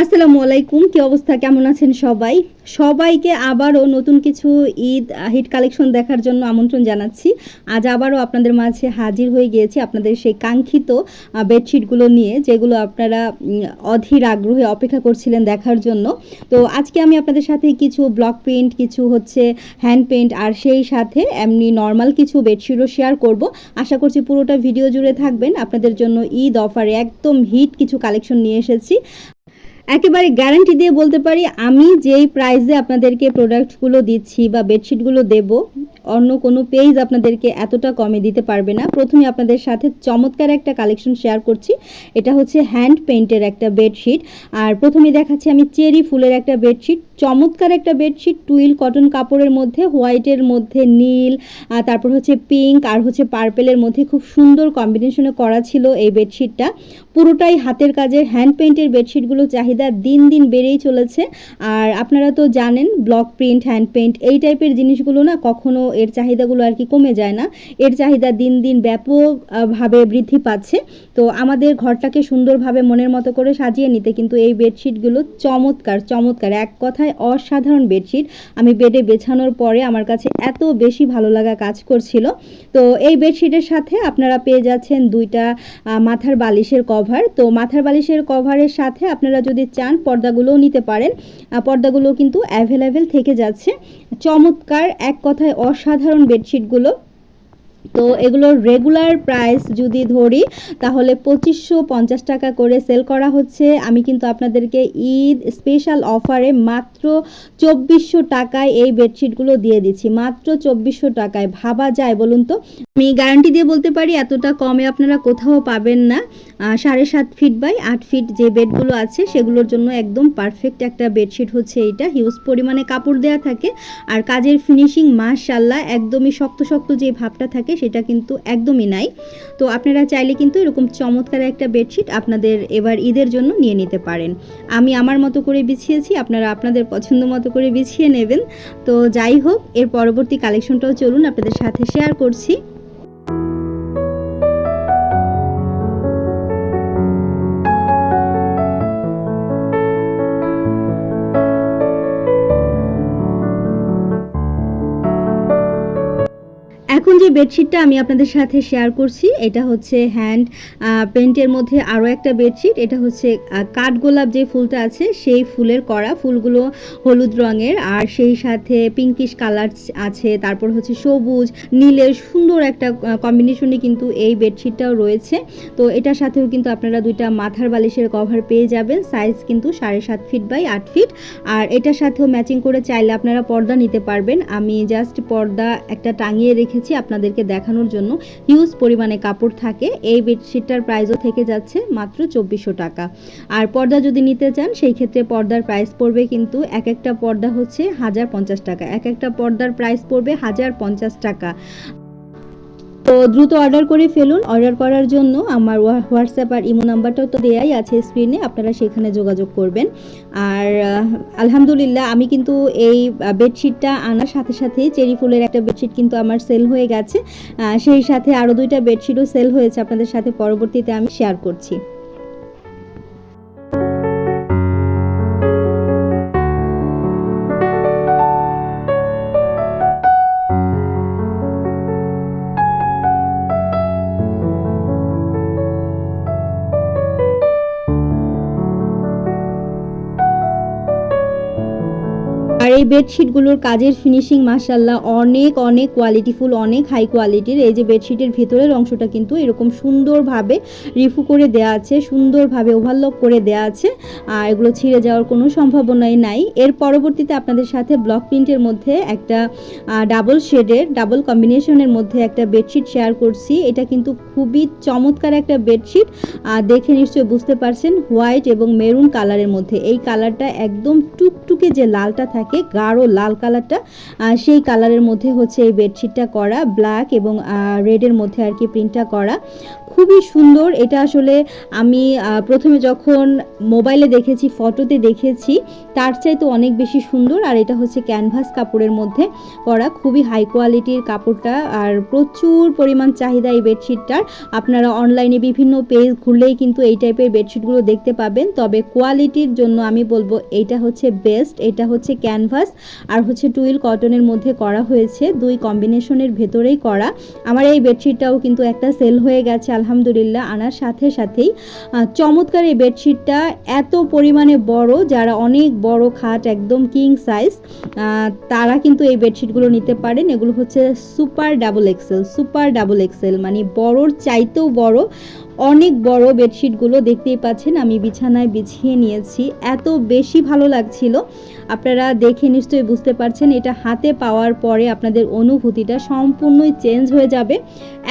আসসালামু আলাইকুম, কি অবস্থা, কেমন আছেন সবাই? সবাইকে আবারও নতুন কিছু ঈদ হিট কালেকশন দেখার জন্য আমন্ত্রণ জানাচ্ছি। আজ আবারও আপনাদের মাঝে হাজির হয়ে গিয়েছি আপনাদের সেই কাঙ্ক্ষিত বেডশিটগুলো নিয়ে, যেগুলো আপনারা অধীর আগ্রহে অপেক্ষা করছিলেন দেখার জন্য। তো আজকে আমি আপনাদের সাথে কিছু ব্লক প্রিন্ট, কিছু হচ্ছে হ্যান্ড পেইন্ট, আর সেই সাথে এমনি নর্মাল কিছু বেডশিটও শেয়ার করব। আশা করছি পুরোটা ভিডিও জুড়ে থাকবেন। আপনাদের জন্য ঈদ অফারে একদম হিট কিছু কালেকশন নিয়ে এসেছি। একেবারে গ্যারান্টি দিয়ে বলতে পারি, আমি যেই প্রাইসে আপনাদেরকে প্রোডাক্টগুলো দিচ্ছি বা বেডশিটগুলো দেব, অন্য কোনো পেজ আপনাদেরকে এতটা কমে দিতে পারবে না। প্রথমে আপনাদের সাথে চমৎকার একটা কালেকশন শেয়ার করছি। এটা হচ্ছে হ্যান্ড পেইন্টের একটা বেডশিট। আর প্রথমে দেখাচ্ছি আমি চেরি ফুলের একটা বেডশিট। চমৎকার একটা বেডশিট, টুইল কটন কাপড়ের মধ্যে, হোয়াইটের মধ্যে নীল, তারপর হচ্ছে পিঙ্ক আর হচ্ছে পার্পেলের মধ্যে খুব সুন্দর কম্বিনেশনে করা ছিল এই বেডশিটটা। পুরোটাই হাতের কাজের হ্যান্ড পেইন্টের বেডশিটগুলো চাহিদা দিন দিন বেড়েই চলেছে। আর আপনারা তো জানেন, ব্লক প্রিন্ট, হ্যান্ড পেইন্ট এই টাইপের জিনিসগুলো না কখনো এর চাহিদাগুলো আর কি কমে যায় না। এর চাহিদা দিন দিন ব্যাপকভাবে বৃদ্ধি পাচ্ছে। তো আমাদের ঘরটাকে সুন্দরভাবে মনের মতো করে সাজিয়ে নিতে কিন্তু এই বেডশিটগুলো চমৎকার চমৎকার, এক কথায় অসাধারণ বেডশিট। আমি বেডে বেছানোর পরে আমার কাছে এত বেশি ভালো লাগা কাজ করছিল। তো এই বেডশিটের সাথে আপনারা পেয়ে যাচ্ছেন দুইটা মাথার বালিশের কভার। তো মাথার বালিশের কভারের সাথে আপনারা যদি চান পর্দাগুলোও নিতে পারেন। পর্দাগুলো কিন্তু অ্যাভেলেবেল থেকে যাচ্ছে। চমৎকার, এক কথায় অসাধারণ বেডশিটগুলো। তো এগুলোর রেগুলার প্রাইস যদি ধরি তাহলে 2550 টাকা করে সেল করা হচ্ছে। আমি কিন্তু আপনাদেরকে ঈদ স্পেশাল অফারে মাত্র 2400 টাকায় এই বেডশিটগুলো দিয়ে দিচ্ছি, মাত্র 2400 টাকায়। ভাবা যায় বলুন তো? আমি গ্যারান্টি দিয়ে বলতে পারি এতটা কমে আপনারা কোথাও পাবেন না। 7.5 ফিট বাই 8 ফিট যে বেডগুলো আছে সেগুলোর জন্য একদম পারফেক্ট একটা বেডশিট হচ্ছে এইটা। হিউজ পরিমাণে কাপড় দেওয়া থাকে আর কাজের ফিনিশিং মাশাআল্লাহ, একদমই শক্ত শক্ত যে ভাবটা থাকে সেটা কিন্তু একদমই নাই। তো আপনারা চাইলে কিন্তু এরকম চমৎকার একটা বেডশিট আপনাদের এবার ঈদের জন্য নিয়ে নিতে পারেন। আমি আমার মতো করে বিছিয়েছি, আপনারা আপনাদের পছন্দ মতো করে বিছিয়ে নেবেন। তো যাই হোক, এর পরবর্তী কালেকশনটাও চলুন আপনাদের সাথে শেয়ার করছি। এখন যে বেডশিটটা আমি আপনাদের সাথে শেয়ার করছি এটা হচ্ছে হ্যান্ড পেইন্টের মধ্যে আরও একটা বেডশিট। এটা হচ্ছে কাঠগোলাপ যে ফুলটা আছে সেই ফুলের করা। ফুলগুলো হলুদ রঙের আর সেই সাথে পিঙ্কিশ কালার আছে, তারপর হচ্ছে সবুজ নীলের সুন্দর একটা কম্বিনেশনে কিন্তু এই বেডশিটটাও রয়েছে। তো এটার সাথেও কিন্তু আপনারা দুইটা মাথার বালিশের কভার পেয়ে যাবেন। সাইজ কিন্তু 7.5 ফিট বাই 8 ফিট। আর এটার সাথেও ম্যাচিং করে চাইলে আপনারা পর্দা নিতে পারবেন। আমি জাস্ট পর্দা একটা টাঙিয়ে রেখেছি আপনাদেরকে দেখানোর জন্য। হিউজ পরিমাণে কাপড় থাকে। এই বেডশিটটার প্রাইসও থেকে যাচ্ছে মাত্র 2400 টাকা। আর পর্দা যদি নিতে চান সেই ক্ষেত্রে পর্দার প্রাইস পড়বে কিন্তু এক একটা পর্দা হচ্ছে 1050 টাকা, এক একটা পর্দার প্রাইস পড়বে 1050 টাকা। তো দ্রুত অর্ডার করে ফেলুন। অর্ডার করার জন্য আমার হোয়াটসঅ্যাপ আর ইমো নাম্বারটাও তো দেয়াই আছে স্ক্রিনে, আপনারা সেখানে যোগাযোগ করবেন। আর আলহামদুলিল্লাহ আমি কিন্তু এই বেডশিটটা আনার সাথে সাথেই চেরি ফুলের একটা বেডশিট কিন্তু আমার সেল হয়ে গেছে। সেই সাথে আরও দুইটা বেডশিটও সেল হয়েছে, আপনাদের সাথে পরবর্তীতে আমি শেয়ার করছি। আর এই বেডশিটগুলোর কাজের ফিনিশিং মাশাআল্লাহ অনেক অনেক কোয়ালিটিফুল, অনেক হাই কোয়ালিটির। এই যে বেডশিটের ভিতরের অংশটা কিন্তু এরকম সুন্দরভাবে রিফু করে দেওয়া আছে, সুন্দরভাবে ওভারলক করে দেওয়া আছে। আর এগুলো ছিঁড়ে যাওয়ার কোনো সম্ভাবনাই নাই। এর পরবর্তীতে আপনাদের সাথে ব্লক প্রিন্টের মধ্যে একটা ডাবল শেডের, ডাবল কম্বিনেশনের মধ্যে একটা বেডশিট শেয়ার করছি। এটা কিন্তু খুবই চমৎকার একটা বেডশিট। দেখে নিশ্চয়ই বুঝতে পারছেন, হোয়াইট এবং মেরুন কালারের মধ্যে। এই কালারটা একদম টুকটুকে যে লালটা থাকে, গাঢ় লাল কালারটা, সেই কালারের মধ্যে হচ্ছে এই বেডশিটটা করা। ব্ল্যাক এবং রেডের মধ্যে আর কি প্রিন্টটা করা। খুবই সুন্দর। এটা আসলে আমি প্রথমে যখন মোবাইলে দেখেছি, ফটোতে দেখেছি, তার চাইতে অনেক বেশি সুন্দর। আর এটা হচ্ছে ক্যানভাস কাপড়ের মধ্যে করা, খুবই হাই কোয়ালিটির কাপড়টা, আর প্রচুর পরিমাণ চাহিদা এই বেডশিটটার। আপনারা অনলাইনে বিভিন্ন পেজ ঘুরলেই কিন্তু এই টাইপের বেডশিটগুলো দেখতে পাবেন, তবে কোয়ালিটির জন্য আমি বলবো এইটা হচ্ছে বেস্ট। এটা হচ্ছে ক্যানভাস আর হচ্ছে টুইল কটনের মধ্যে করা হয়েছে, দুই কম্বিনেশনের ভেতরেই করা। আমার এই বেডশিটটাও কিন্তু একটা সেল হয়ে গেছে আলহামদুলিল্লাহ। আনার সাথে সাথেই চমৎকার এই বেডশিটটা, এত পরিমাণে বড়, যারা অনেক বড় খাট একদম কিং সাইজ তারা কিন্তু এই বেডশিটগুলো নিতে পারেন। এগুলো হচ্ছে সুপার ডাবল এক্সেল, মানে বড়র চাইতেও বড়, অনেক বড় বেডশিটগুলো দেখতেই পাচ্ছেন। আমি বিছানায় বিছিয়ে নিয়েছি, এত বেশি ভালো লাগছিল। আপনারা দেখে নিশ্চয়ই বুঝতে পারছেন, এটা হাতে পাওয়ার পরে আপনাদের অনুভূতিটা সম্পূর্ণই চেঞ্জ হয়ে যাবে।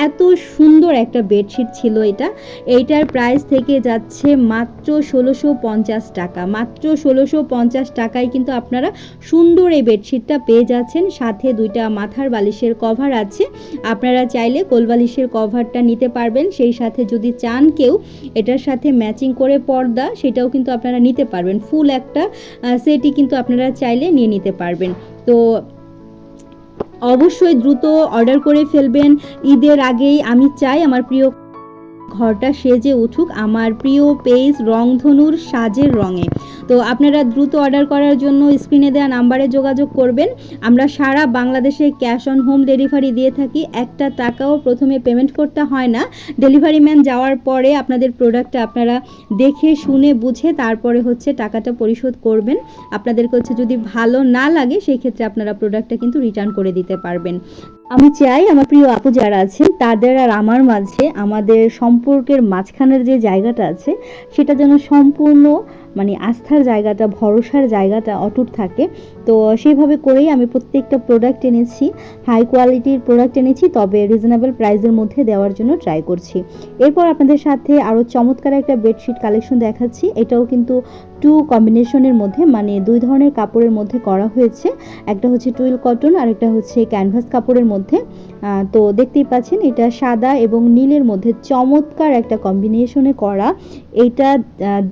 এত সুন্দর একটা বেডশিট ছিল এটা। এইটার প্রাইস থেকে যাচ্ছে মাত্র 1650 টাকা। মাত্র 1650 টাকায় কিন্তু আপনারা সুন্দর এই বেডশিটটা পেয়ে যাচ্ছেন। সাথে দুইটা মাথার বালিশের কভার আছে, আপনারা চাইলে কোল বালিশের কভারটা নিতে পারবেন। সেই সাথে যদি চান কেউ এটার সাথে ম্যাচিং করে পর্দা, সেটাও কিন্তু আপনারা নিতে পারবেন। ফুল একটা সেটই কিন্তু আপনারা চাইলে নিয়ে নিতে পারবেন। তো অবশ্যই দ্রুত অর্ডার করে ফেলবেন ঈদের আগেই। আমি চাই আমার প্রিয় ঘরটা সেজে উঠুক আমার প্রিয় পেজ রংধনুর সাজের রঙে। তো আপনারা দ্রুত অর্ডার করার জন্য স্ক্রিনে দেওয়া নাম্বারে যোগাযোগ করবেন। আমরা সারা বাংলাদেশে ক্যাশ অন হোম ডেলিভারি দিয়ে থাকি, একটা টাকাও প্রথমে পেমেন্ট করতে হয় না। ডেলিভারি ম্যান যাওয়ার পরে আপনাদের প্রোডাক্টটা আপনারা দেখে শুনে বুঝে তারপরে হচ্ছে টাকাটা পরিশোধ করবেন। আপনাদেরকে হচ্ছে যদি ভালো না লাগে সেই ক্ষেত্রে আপনারা প্রোডাক্টটা কিন্তু রিটার্ন করে দিতে পারবেন। আমি চাই আমার প্রিয় আপু যারা আছেন তাদের আর আমার মাঝে, আমাদের সম্পর্কের মাঝখানের যে জায়গাটা আছে সেটা যেন সম্পূর্ণ মানে আস্থার জায়গাটা, ভরসার জায়গাটা অটুট থাকে। তো সেইভাবে করেই আমি প্রত্যেকটা প্রোডাক্ট এনেছি, হাই কোয়ালিটির প্রোডাক্ট এনেছি, তবে রিজনেবল প্রাইসের মধ্যে দেওয়ার জন্য ট্রাই করছি। এরপর আপনাদের সাথে আরও চমৎকার একটা বেডশিট কালেকশন দেখাচ্ছি। এটাও কিন্তু টু কম্বিনেশনের মধ্যে, মানে দুই ধরনের কাপড়ের মধ্যে করা হয়েছে। একটা হচ্ছে টুইল কটন আর একটা হচ্ছে ক্যানভাস কাপড়ের মধ্যে। তো দেখতেই পাচ্ছেন এটা সাদা এবং নীলের মধ্যে চমৎকার একটা কম্বিনেশনে করা। এইটা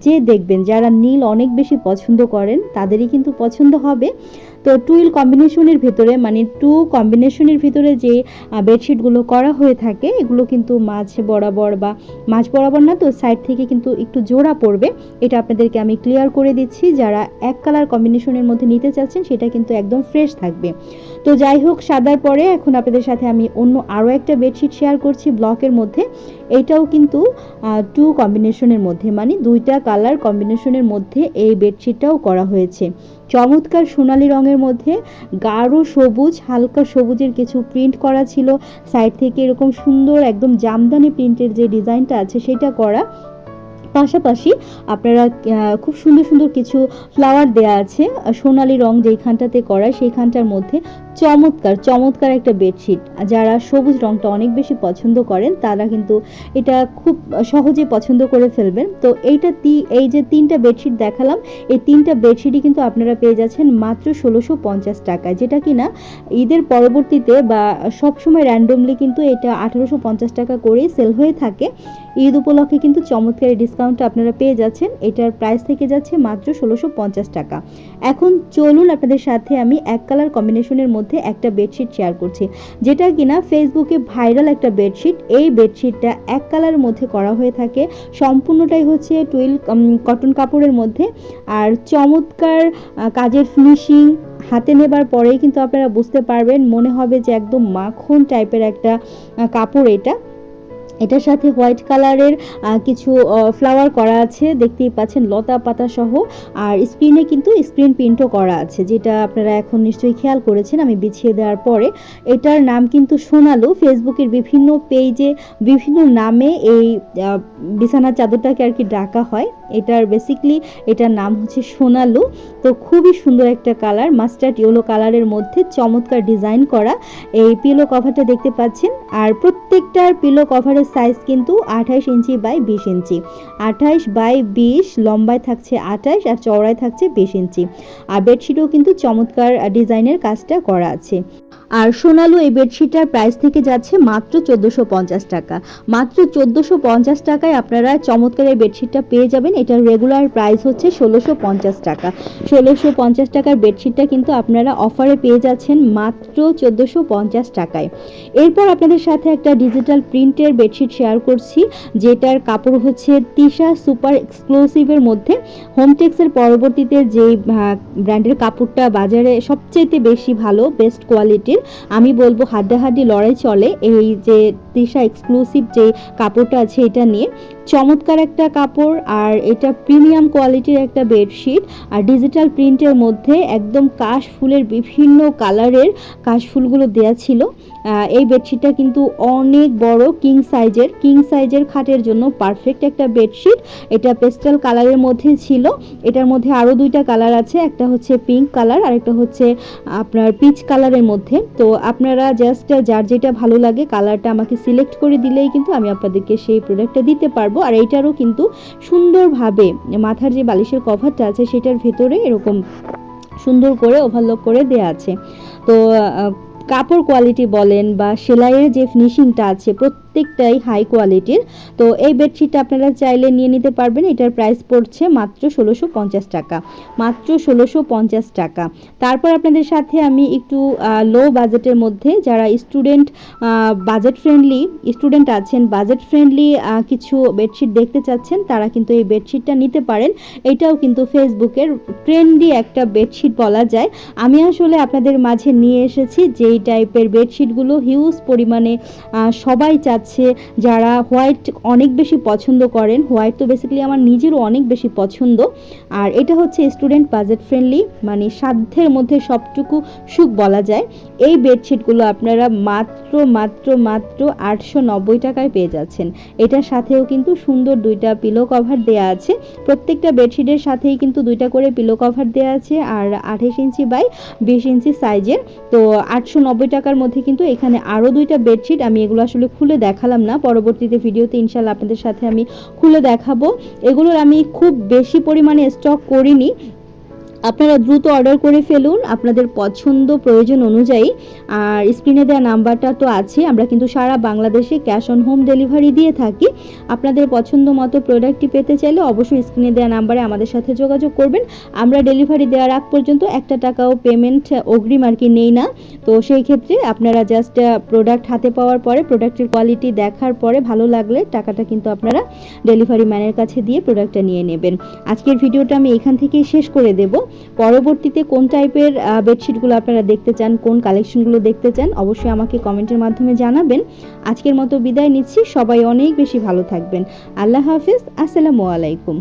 যে দেখবেন, যারা নীল অনেক বেশি পছন্দ করেন তাদেরই কিন্তু পছন্দ হবে। তো টুইল কম্বিনেশনের ভিতরে, মানে টু কম্বিনেশনের ভিতরে যে বেডশিটগুলো করা হয়ে থাকে এগুলো কিন্তু মাঝ বরাবর, বা মাঝ বরাবর না তো সাইড থেকে কিন্তু একটু জোড়া পড়বে। এটা আপনাদেরকে আমি ক্লিয়ার করে দিচ্ছি। যারা এক কালার কম্বিনেশনের মধ্যে নিতে চাচ্ছেন সেটা কিন্তু একদম ফ্রেশ থাকবে। তো যাই হোক, সাদার পরে এখন আপনাদের সাথে আমি অন্য আরও একটা বেডশিট শেয়ার করছি ব্লকের মধ্যে। এইটাও কিন্তু টু কম্বিনেশনের মধ্যে, মানে দুইটা কালার কম্বিনেশনের মধ্যে এই বেডশিটটাও করা হয়েছে। চমৎকার সোনালি রঙের মধ্যে গাঢ় সবুজ, হালকা সবুজের কিছু প্রিন্ট করা ছিল। সাইড থেকে এরকম সুন্দর একদম জামদানি প্রিন্টের যে ডিজাইনটা আছে সেটা করা। পাশাপাশি আপনারা খুব সুন্দর সুন্দর কিছু ফ্লাওয়ার দেয়া আছে সোনালি রং যেইখানটাতে করা, সেইখানটার মধ্যে চমৎকার একটা বেডশিট। যারা সবুজ রংটা অনেক বেশি পছন্দ করেন তারা কিন্তু এটা খুব সহজে পছন্দ করে ফেলবেন। তো এই যে তিনটা বেডশিট দেখালাম, এই তিনটা বেডশিটই কিন্তু আপনারা পেয়ে যাচ্ছেন মাত্র 1650 টাকায়, যেটা কিনা ঈদের পরবর্তীতে বা সবসময় র্যান্ডমলি কিন্তু এটা 1850 টাকা করেই সেল হয়ে থাকে। ঈদ উপলক্ষে কিন্তু চমৎকার ডিসকাউন্টটা আপনারা পেয়ে যাচ্ছেন। এটার প্রাইস থেকে যাচ্ছে মাত্র 1650 টাকা। এখন চলুন আপনাদের সাথে আমি এক কালার কম্বিনেশনের মধ্যে একটা বেডশিট শেয়ার করছি, যেটা কিনা ফেসবুকে ভাইরাল একটা বেডশিট। এই বেডশিটটা এক কালারের মধ্যে করা হয়ে থাকে, সম্পূর্ণটাই হচ্ছে টুইল কটন কাপড়ের মধ্যে। আর চমৎকার কাজের ফিনিশিং, হাতে নেবার পরেই কিন্তু আপনারা বুঝতে পারবেন, মনে হবে যে একদম মাখন টাইপের একটা কাপড় এটা। এটার সাথে হোয়াইট কালারের কিছু ফ্লাওয়ার করা আছে, দেখতেই পাচ্ছেন লতা পাতা সহ। আর স্ক্রিনে কিন্তু স্ক্রিন প্রিন্টও করা আছে, যেটা আপনারা এখন নিশ্চয়ই খেয়াল করেছেন আমি বিছিয়ে দেওয়ার পরে। এটার নাম কিন্তু সোনালু। ফেসবুকের বিভিন্ন পেজে বিভিন্ন নামে এই বিছানার চাদরটাকে আর কি ডাকা হয়। এটার নাম হচ্ছে সোনালু। তো খুবই সুন্দর একটা কালার, মাস্টার্ড ইয়েলো কালারের মধ্যে চমৎকার ডিজাইন করা এই পিলো কভারটা দেখতে পাচ্ছেন। আর প্রত্যেকটার পিলো কভারের সাইজ কিন্তু 28 ইঞ্চি বাই 20 ইঞ্চি, 28 বাই 20, লম্বায় থাকছে 28 আর চওড়ায় থাকছে 20 ইঞ্চি। আর বেডশিটও কিন্তু চমৎকার ডিজাইনের কাজটা করা আছে। আর সোনালু এই বেডশিটটার প্রাইস থেকে যাচ্ছে মাত্র 1450 টাকা। মাত্র 1450 টাকায় আপনারা চমৎকার এই বেডশিটটা পেয়ে যাবেন। এটার রেগুলার প্রাইস হচ্ছে 1650 টাকা। 1650 টাকার বেডশিটটা কিন্তু আপনারা অফারে পেয়ে যাচ্ছেন মাত্র 1450 টাকায়। এরপর আপনাদের সাথে একটা ডিজিটাল প্রিন্টের বেডশিট শেয়ার করছি, যেটার কাপড় হচ্ছে তিশা সুপার এক্সক্লুসিভের মধ্যে। হোমটেক্সের পরবর্তীতে যে ব্র্যান্ডের কাপড়টা বাজারে সবচেয়ে বেশি ভালো, বেস্ট কোয়ালিটির, আমি বলবো হাড্ডাহাড্ডি লড়াই চলে এই যে তিশা এক্সক্লুসিভ যে কাপড়টা আছে এটা নিয়ে। চমৎকার একটা কাপড়, আর এটা প্রিমিয়াম কোয়ালিটির একটা বেডশিট, আর ডিজিটাল প্রিন্টের মধ্যে একদম কাশ ফুলের বিভিন্ন কালারের কাশফুলগুলো দেওয়া ছিল। এই বেডশিটটা কিন্তু অনেক বড়, কিং সাইজের খাটের জন্য পারফেক্ট একটা বেডশিট। এটা পেস্টাল কালারের মধ্যে ছিল। এটার মধ্যে আরও দুইটা কালার আছে, একটা হচ্ছে পিঙ্ক কালার আর একটা হচ্ছে আপনার পিচ কালারের মধ্যে। তো আপনারা জাস্ট যার যেটা ভালো লাগে কালারটা আমাকে সিলেক্ট করে দিলেই কিন্তু আমি আপনাদেরকে সেই প্রোডাক্টটা দিতে পারবো। আর এইটারও কিন্তু সুন্দরভাবে মাথার যে বালিশের কভারটা আছে সেটার ভেতরে এরকম সুন্দর করে ওভারলক করে দেয়া আছে। তো কাপড় কোয়ালিটি বলেন বা সেলাইয়ের যে ফিনিশিংটা আছে প্রত্যেকটাই হাই কোয়ালিটির। তো এই বেডশিটটা আপনারা চাইলে নিয়ে নিতে পারবেন। এটার প্রাইস পড়ছে মাত্র 1650 টাকা, মাত্র 1650 টাকা। তারপর আপনাদের সাথে আমি একটু লো বাজেটের মধ্যে যারা স্টুডেন্ট আছেন, বাজেট ফ্রেন্ডলি কিছু বেডশিট দেখতে চাচ্ছেন, তারা কিন্তু এই বেডশিটটা নিতে পারেন। এটাও কিন্তু ফেসবুকের ট্রেন্ডি একটা বেডশিট বলা যায়। আমি আসলে আপনাদের মাঝে নিয়ে এসেছি যেই টাইপের বেডশিটগুলো হিউজ পরিমাণে সবাই চাচ্ছে, যারা হোয়াইট অনেক বেশি পছন্দ করেন। হোয়াইট তো বেসিক্যালি আমার নিজেরও অনেক বেশি পছন্দ। আর এটা হচ্ছে স্টুডেন্ট বাজেট ফ্রেন্ডলি, মানে সাধ্যের মধ্যে সবটুকু সুখ বলা যায়। এই বেডশিটগুলো আপনারা মাত্র মাত্র মাত্র 890 টাকায় পেয়ে যাচ্ছেন। এটার সাথেও কিন্তু সুন্দর দুইটা পিলো কভার দেয়া আছে। প্রত্যেকটা বেডশিটের সাথেই কিন্তু দুইটা করে পিলো কভার দেয়া আছে, আর 28 ইঞ্চি বাই 20 ইঞ্চি সাইজের। তো 890 টাকার মধ্যে কিন্তু এখানে আরও দুইটা বেডশিট, আমি এগুলো আসলে খুলে দেখালাম না, পরবর্তীতে ভিডিওতে ইনশাল্লাহ আপনাদের সাথে আমি খুলে দেখাবো। এগুলোর আমি খুব বেশি পরিমাণে স্টক করিনি, আপনারা দ্রুত অর্ডার করে ফেলুন আপনাদের পছন্দ প্রয়োজন অনুযায়ী। আর স্ক্রিনে দেওয়া নাম্বারটা তো আছে, আমরা কিন্তু সারা বাংলাদেশে ক্যাশ অন হোম ডেলিভারি দিয়ে থাকি। আপনাদের পছন্দ মতো প্রোডাক্টটি পেতে চাইলে অবশ্যই স্ক্রিনে দেওয়া নাম্বারে আমাদের সাথে যোগাযোগ করবেন। আমরা ডেলিভারি দেওয়ার আগ পর্যন্ত 1 টাকাও পেমেন্ট অগ্রিম আর কি নেই না। তো সেই ক্ষেত্রে আপনারা জাস্ট প্রোডাক্ট হাতে পাওয়ার পরে, প্রোডাক্টের কোয়ালিটি দেখার পরে ভালো লাগলে টাকাটা কিন্তু আপনারা ডেলিভারি ম্যানের কাছে দিয়ে প্রোডাক্টটা নিয়ে নেবেন। আজকের ভিডিওটা আমি এখান থেকেই শেষ করে দেব। পরবর্তীতে কোন টাইপের বেডশিটগুলো আপনারা দেখতে চান, কোন কালেকশনগুলো দেখতে চান, অবশ্যই আমাকে কমেন্টের মাধ্যমে জানাবেন। আজকের মতো বিদায় নিচ্ছি, সবাই অনেক বেশি ভালো থাকবেন। আল্লাহ হাফিজ, আসসালামু আলাইকুম।